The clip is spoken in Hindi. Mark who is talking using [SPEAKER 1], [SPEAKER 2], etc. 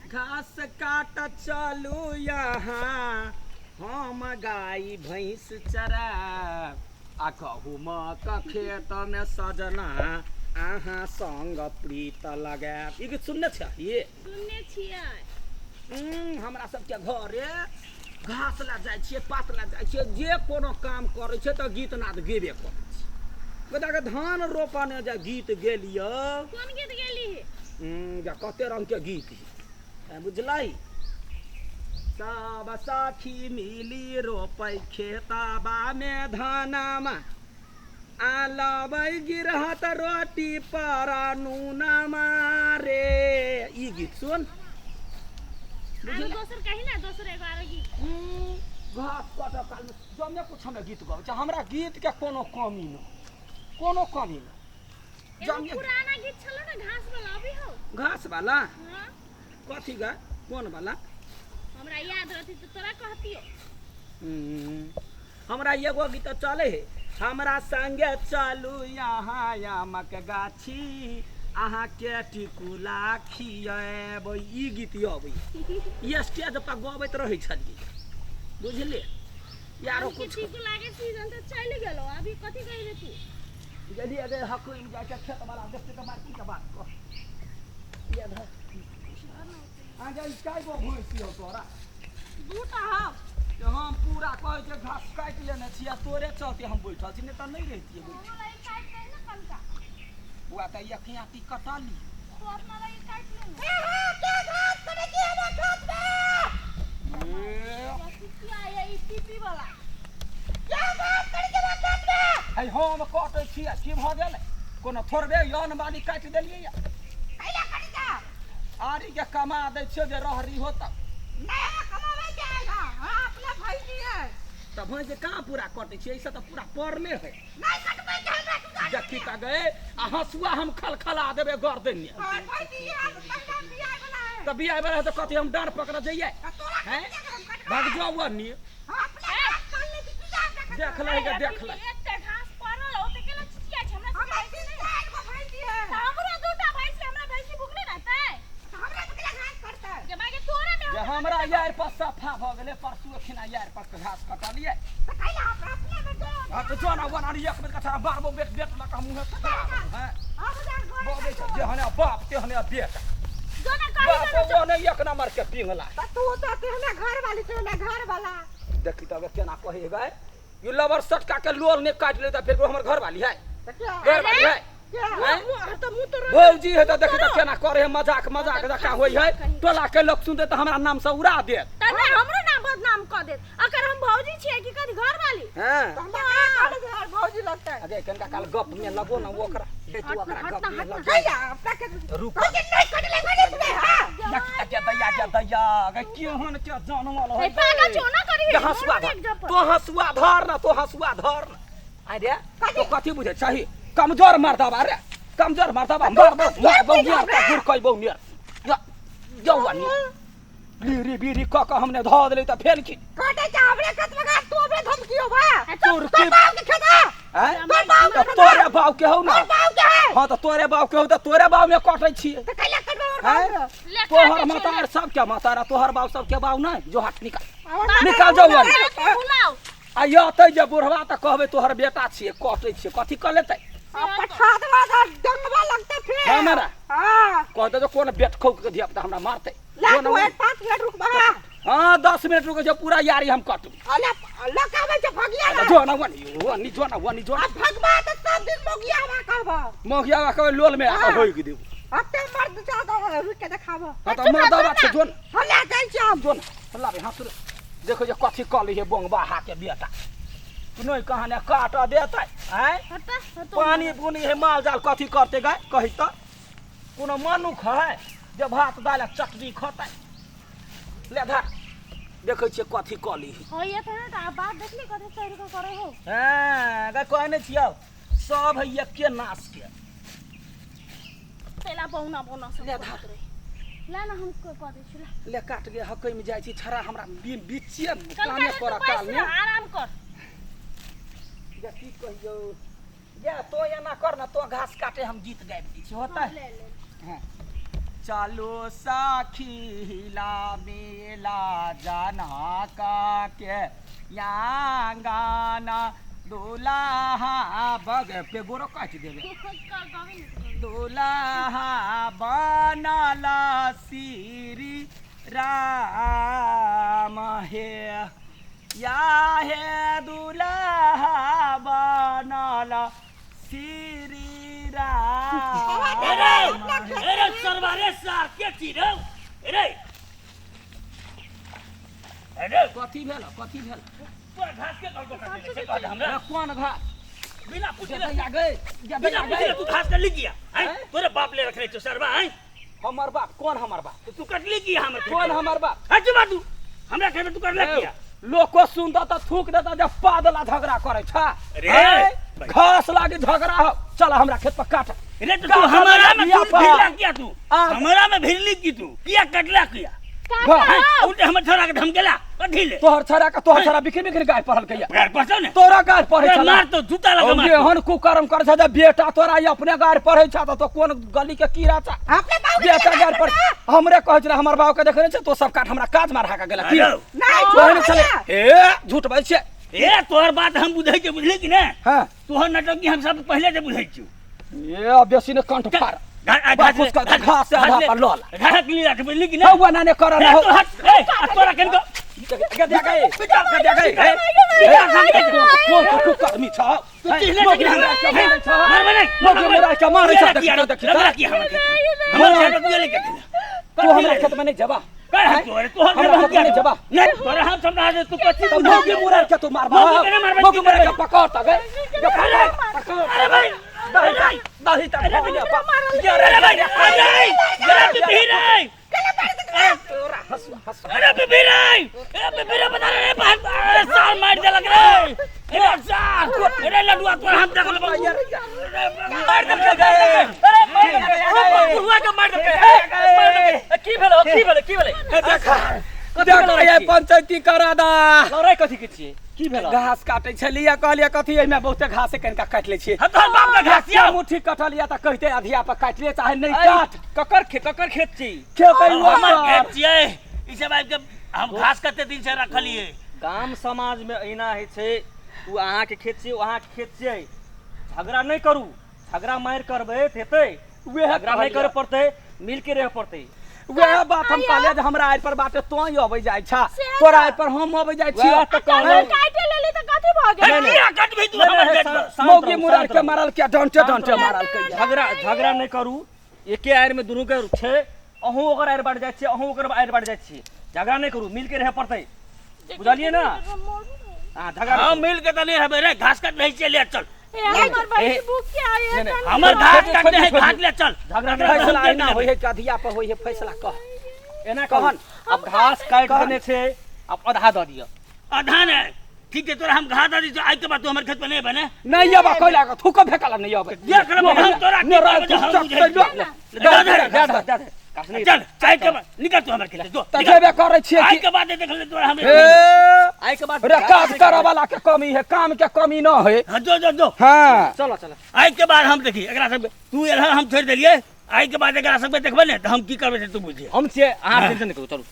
[SPEAKER 1] घास काट चलू यहाँ हम गाई भैंस चरा आ कहू म खेत में सजना अहाँ संग प्रीत लगाए। ई गीत सुनने छियै?
[SPEAKER 2] सुनने छियै।
[SPEAKER 1] हमरा सबके घरे घास ला जाइ छियै, पात ला जाइ छियै, जे कोनो काम करै छै तऽ गीत नाद गेबे करै छै। गोदाके धान रोपने जे गीत गेलियो।
[SPEAKER 2] कोन गीत गेली?
[SPEAKER 1] जा कते रंग के गीत है बुझलाई। सब साथी मिली रोपै खेताबा में धानमा आ लबै गिरहत रोटी पर नूनमा रे। ई गीत सुन।
[SPEAKER 2] दोसर कही ना, दोसर एगो आरो गीत।
[SPEAKER 1] घास काटे काल में जमे कुछ हमें गीत गाबै छै। हमरा गीत के कोनो कमी न, कोनो कमी न।
[SPEAKER 2] एगो पुराना गीत छलो ना घास वाला, अभी हो?
[SPEAKER 1] घास वाला?
[SPEAKER 2] हां।
[SPEAKER 1] कथी गा? कोन वाला?
[SPEAKER 2] हमरा याद रहती तो तोरा कहतियो।
[SPEAKER 1] हमरा एगो गीत चले है, हमरा संगे चलू यहाँ आमक गाछी अहाँ के टिकुला खिएबै। ई गीत अबै ई स्टेज पर गबैत रहै छलिए, बुझलिए यारो। कुछ
[SPEAKER 2] टिकुला के सीजन तो चल गेलो, अभी कथी कहि रे तू?
[SPEAKER 1] गेलिए रे हकुम जाके खेत वाला देखते के मार की के बात कर। ये धर आ जा काय गो भैंसी हो तोरा?
[SPEAKER 2] दूटा हो।
[SPEAKER 1] जे हम पूरा कह के घास काट लेने छियै, तोरे चलते हम बैठल छी, नहीं तो नहीं रहतिए बैठल।
[SPEAKER 2] हमरा ई काट दे ना कनका।
[SPEAKER 1] बुआ त यखिया ती कटाली
[SPEAKER 2] तो अपना लाई काट ले ना। क्या घास करे की हमरा खेत में? क्या ये ई टीपी वाला? क्या घास करे के खेत में?
[SPEAKER 1] है हम काटै छियै, की भ गेलै? कोनो थोड़बे यान बाली काट देलियै या।
[SPEAKER 2] कैला काट जा?
[SPEAKER 1] आरी के कमा दै छियै जे रहरी होत।
[SPEAKER 2] नहीं हमें कमावे जाएगा, हां अपना भाई जी है।
[SPEAKER 1] त भैंस कहाँ पूरा कटै छियै, ई सब त पूरा परले है।
[SPEAKER 2] नहीं कटबै के हमरा तू
[SPEAKER 1] देखी त गए आ हसुआ हम खलखला देबे गर्दन में।
[SPEAKER 2] हां भाई जी है, कन्या बियाह वाला है।
[SPEAKER 1] त बियाह वाला है त कथी हम डांड पकड़ जइए?
[SPEAKER 2] तोरा
[SPEAKER 1] हैं
[SPEAKER 2] कट
[SPEAKER 1] भाग जाओ वनी।
[SPEAKER 2] हां अपने हाथ कर ले तू जा।
[SPEAKER 1] देख ले के देख ले।
[SPEAKER 2] एते घास पड़ल हो त केला चिचिया छ हमरा। हमरा तीन गो भाई जी है। हमरा दूटा भाई से हमरा भाई से भूखले रहतै। हमरा तो केला घास करतै। जे बाकी तोरा में
[SPEAKER 1] जे हमरा यार पर सफा भ गेलै, परसू खिना यार पर घास कटलिए।
[SPEAKER 2] त कैला अपने में दो।
[SPEAKER 1] आ त जोना वनारी एक बेर कथा बारबो बेट बेट लका मुंह तका हैं।
[SPEAKER 2] अब जा घर
[SPEAKER 1] बोले छ जे हने बाप ते हने बेटा।
[SPEAKER 2] जोना
[SPEAKER 1] बाप
[SPEAKER 2] कहि
[SPEAKER 1] वो ने एक नंबर के पिंगला।
[SPEAKER 2] तू तो तेहने घर वाली तेहने घर वाला।
[SPEAKER 1] देखी तब केना कहे गए ये लवर सटका के लोल ने काट ले त फिर हमर घर वाली है,
[SPEAKER 2] त क्या
[SPEAKER 1] घर वाली है।
[SPEAKER 2] मुंह तो मुंह तो
[SPEAKER 1] भौजी है त देखी त केना करे है, मजाक मजाक जका होई है। टोला के लोग सुनते त हमरा नाम से उड़ा देत।
[SPEAKER 2] तने हमरो नाम बदनाम क देत। अगर हम भौजी छियै कि कथि घर वाली?
[SPEAKER 1] हैं
[SPEAKER 2] हमरा काट घर भौजी लगतै।
[SPEAKER 1] अरे कनका काल गप में लगो ना वो ओकरा दे तू ओकरा गप में लग।
[SPEAKER 2] कैला अपना के
[SPEAKER 1] रुक
[SPEAKER 2] नहीं कटले कटले हां।
[SPEAKER 1] के दैया गे केहन के जानवल है।
[SPEAKER 2] ए पागल चोना करी।
[SPEAKER 1] ये हसुआ धर, तो हसुआ धर ना, तो हसुआ धर ना। अरे तो कथी बुझे चाही? कमजोर मर्दबा रे, कमजोर मर्दबा मार बौगिया का गुर कई बौनिया या जवानी लीरी बीरी क हमने ध देले त फेल की
[SPEAKER 2] काटे जा हमरे खत लगा तू हमरे धमकियो बा।
[SPEAKER 1] तोर के
[SPEAKER 2] बाप के खता
[SPEAKER 1] हैं तो तोरे बाप के हो ना।
[SPEAKER 2] बाप के है।
[SPEAKER 1] हां तो तोरे बाप के हो त तोरे बाप में कटै छी।
[SPEAKER 2] त कैला कटबा
[SPEAKER 1] हैं तोहर मातार सब के मातारा, तोहर बाप सब के बाप नहीं जो हाथ निकाल निकाल जवन।
[SPEAKER 2] बुलाओ
[SPEAKER 1] आ यतै जे बुढ़वा त कहबे तोहर बेटा छिए, कटै छिए, कथी क लेतै?
[SPEAKER 2] पठादवा दा डंगवा लगते फिर
[SPEAKER 1] हमरा
[SPEAKER 2] हां
[SPEAKER 1] कहते जो कोन बेट खौक के धिया पुता हमरा मारतै।
[SPEAKER 2] ला तू 5 मिनट रुक बा।
[SPEAKER 1] हां 10 मिनट रुक जो पूरा यारी हम काटू।
[SPEAKER 2] अले लकावे जे भगिया ना
[SPEAKER 1] जो ना वनी जो ना वनी जो
[SPEAKER 2] अब भगवा त सब दिन मोगिया बा कहबा।
[SPEAKER 1] मोगिया का लोल में आके होई के देबू।
[SPEAKER 2] अब ते मर्द ज्यादा रुक के देखाबो।
[SPEAKER 1] हां त मर्दवा छ जोन
[SPEAKER 2] हला गई जाम
[SPEAKER 1] जोन हल्ला बे हाथ देखो जे कथी क ली है बोंगबा हा के बेटा। नहीं कहाने काट देतै हैं। पानी बुनी है माल जाल कथी करते गए कही त? कोनो मनुख है जे भात दाल चटनी खतै? ले धर देखै छियै कथी क ली है।
[SPEAKER 2] हो ये त बात देखली कथि चोरी को करे हो।
[SPEAKER 1] हैं गे कहने छियौ सब है एके नाश के।
[SPEAKER 2] तेला बौना बौना सब
[SPEAKER 1] ले धर
[SPEAKER 2] ला ना हम को कह दे छी।
[SPEAKER 1] ले काट गे हकै में जाइ छी छरा हमरा बीचिए
[SPEAKER 2] कल
[SPEAKER 1] कामे पर काल में
[SPEAKER 2] आराम कर।
[SPEAKER 1] जे की कहियो जे तो एना कर ना, तो घास काटे हम जीत गाबि दी छी होतै।
[SPEAKER 2] ले ले
[SPEAKER 1] हां चलो सखी हिला मेला जाना का के यहाँ गाना दुल्हा बग पे गोरो काट देवे दुल्हा बनला श्री राम हे या हे दुल्हा बनला श्री राम
[SPEAKER 3] अरे सरवारे सार के चिरो अरे अरे
[SPEAKER 1] कथी भेल
[SPEAKER 3] पर घास के कह हमरा
[SPEAKER 1] कौन घास
[SPEAKER 3] बिना पूछे
[SPEAKER 1] आ गए
[SPEAKER 3] बिना पूछे तू घास कर ली किया हैं तोरे बाप ले रखले तो सरवा हैं
[SPEAKER 1] हमार बाप कौन हमार बाप
[SPEAKER 3] तो तू कटली किया हमर
[SPEAKER 1] कौन हमार बाप
[SPEAKER 3] हट बा तू हमरा कहबे तू करला किया
[SPEAKER 1] लोग को सुनता तो थूक देता जब पादला झगड़ा करे छा
[SPEAKER 3] अरे
[SPEAKER 1] घास लागे झगड़ा हो चल हमरा खेत पर काट
[SPEAKER 3] अरे तो तू हमारा में तू भिड़ला किया तू हमारा में भिड़ली की तू किया कटला किया उल्टे हमर छोरा के धमकेला कथी ले
[SPEAKER 1] तोहर छरा का तोहर छरा बिखर बिखर गाय पढ़ल कहिया
[SPEAKER 3] घर पछो ने
[SPEAKER 1] तोरा गाय पढ़े छला
[SPEAKER 3] मार तो जूता लगा मार
[SPEAKER 1] एहन कुकर्म कर छ जब बेटा तोरा ये अपने गाय पढ़े छ तो कौन गली के कीड़ा छ अपने बाबू बेटा गाय पढ़ हमरे कहै छ हमर बाबू के देखने छ तो सब काट हमरा काज मार हाका गेला की नहीं चले ए झूठ बात छे
[SPEAKER 3] ए तोहर बात हम बुझै के बुझली कि ने
[SPEAKER 1] हां
[SPEAKER 3] तोहर नाटक की हम सब पहले से बुझै छी
[SPEAKER 1] ए बेसी ने कंठ फाड़ घास का घास से आधा पर लोल
[SPEAKER 3] घास के लिए बुझली कि ने
[SPEAKER 1] हवा नाने कर ना हो
[SPEAKER 3] ए तोरा केन को
[SPEAKER 1] गद्या गए गद्या गए कौन कुकर मी छ
[SPEAKER 3] तू चिल्ले कि हमरा मार मार
[SPEAKER 1] लोग मेरा के मारे छ
[SPEAKER 3] लगा कि हम खेत में लेके
[SPEAKER 1] तू हमरा खेत में नहीं जबा
[SPEAKER 3] काय है तोरे तोहर
[SPEAKER 1] हमरा खेत में नहीं जबा
[SPEAKER 3] नहीं तोरे हम समझा दे तू कच्ची
[SPEAKER 1] तू मोगी मुरार के तू मार मोगी मुरार के पकड़ तक पकड़
[SPEAKER 3] अरे भाई
[SPEAKER 1] दाही तक
[SPEAKER 3] अरे भाई अरे भी रे
[SPEAKER 1] तोरा हंस हंस
[SPEAKER 3] अरे बेबी रे बता रे साल मार दे लग रे अरे साल अरे लडुआ तो हम देख ले मार दे गए अरे बुआ के मार दे की भेले
[SPEAKER 1] देखा ये पंचायती करा दा
[SPEAKER 3] लड़ाई कथी के छिए की भेल
[SPEAKER 1] घास काटे छलिया कहलिया कथी एमे बहुते घास कनिका काट ले छिए
[SPEAKER 3] तोहर बाप के घासिया
[SPEAKER 1] मुट्ठी कटलिया त कहते अधिया पर काट ले चाहे नहीं काट
[SPEAKER 3] ककर खेत छी
[SPEAKER 1] खेत
[SPEAKER 3] हमर खेत छिए ई सब आइ के हम घास कते दिन से रखलिए
[SPEAKER 4] गाम समाज में अहिना है छे उ अहाँ के खेत छै अहाँ के खेत छै झगड़ा नहीं करू झगड़ा मार करबे हेतै
[SPEAKER 1] वेह
[SPEAKER 4] झगड़ा नहीं करे पड़ते मिल के रह पड़ते
[SPEAKER 1] वेह बात हम कहले जे हमरा आइ पर बाटे तो ही अबै जाय छा तोरा आइ पर हम अबै जाय छी त कहले
[SPEAKER 2] काटे लेली त कथि भ गेल
[SPEAKER 3] किया कटबी तू हमर खेत
[SPEAKER 1] मोगी मुरार के मारल के डंटे मारल के
[SPEAKER 4] झगड़ा नहीं करू एके आयर में दुनू के छै अहूँ ओकर आयर बाँट जाइ छी अहूँ ओकर आयर बाँट जाइ छी झगड़ा नहीं करू मिल के रह पड़ते बुझलिए ना हां झगड़ा
[SPEAKER 3] हम मिल के तले हबे रे घास काट नहीं चले चल
[SPEAKER 2] हमर भाई भूख के आए
[SPEAKER 3] हमर घास काटने है घाट ले चल
[SPEAKER 4] झगड़ा
[SPEAKER 1] फैसला
[SPEAKER 4] नहीं
[SPEAKER 1] एना होय है कधिया पर होय है फैसला कह
[SPEAKER 4] एना कहन अब घास काट देने छै अब आधा द दियो
[SPEAKER 3] आधा ने ठीक है तोरा हम घास दी तो आई के बाद तू हमर खेत में नहीं बने
[SPEAKER 1] नहीं अब कहला का थूक फेकला नहीं अब
[SPEAKER 3] देख ले हम तोरा चल आई के बाद निकल तू हमर खेत से
[SPEAKER 1] तजेबे करे छिए
[SPEAKER 3] आई के बाद देख ले तोरा हम
[SPEAKER 4] आई के बाद
[SPEAKER 1] रकाब करे वाला के कमी है काम के कमी न है
[SPEAKER 3] जो
[SPEAKER 1] हां
[SPEAKER 4] चलो चलो
[SPEAKER 3] आई के बाद हम देखी एकरा सब तू एला हम छोड़ देलिए आई के बाद एकरा सब देखबे ने त हम की करबे से तू बुझिए
[SPEAKER 4] हम से अहाँ टेंशन नहीं करू चलो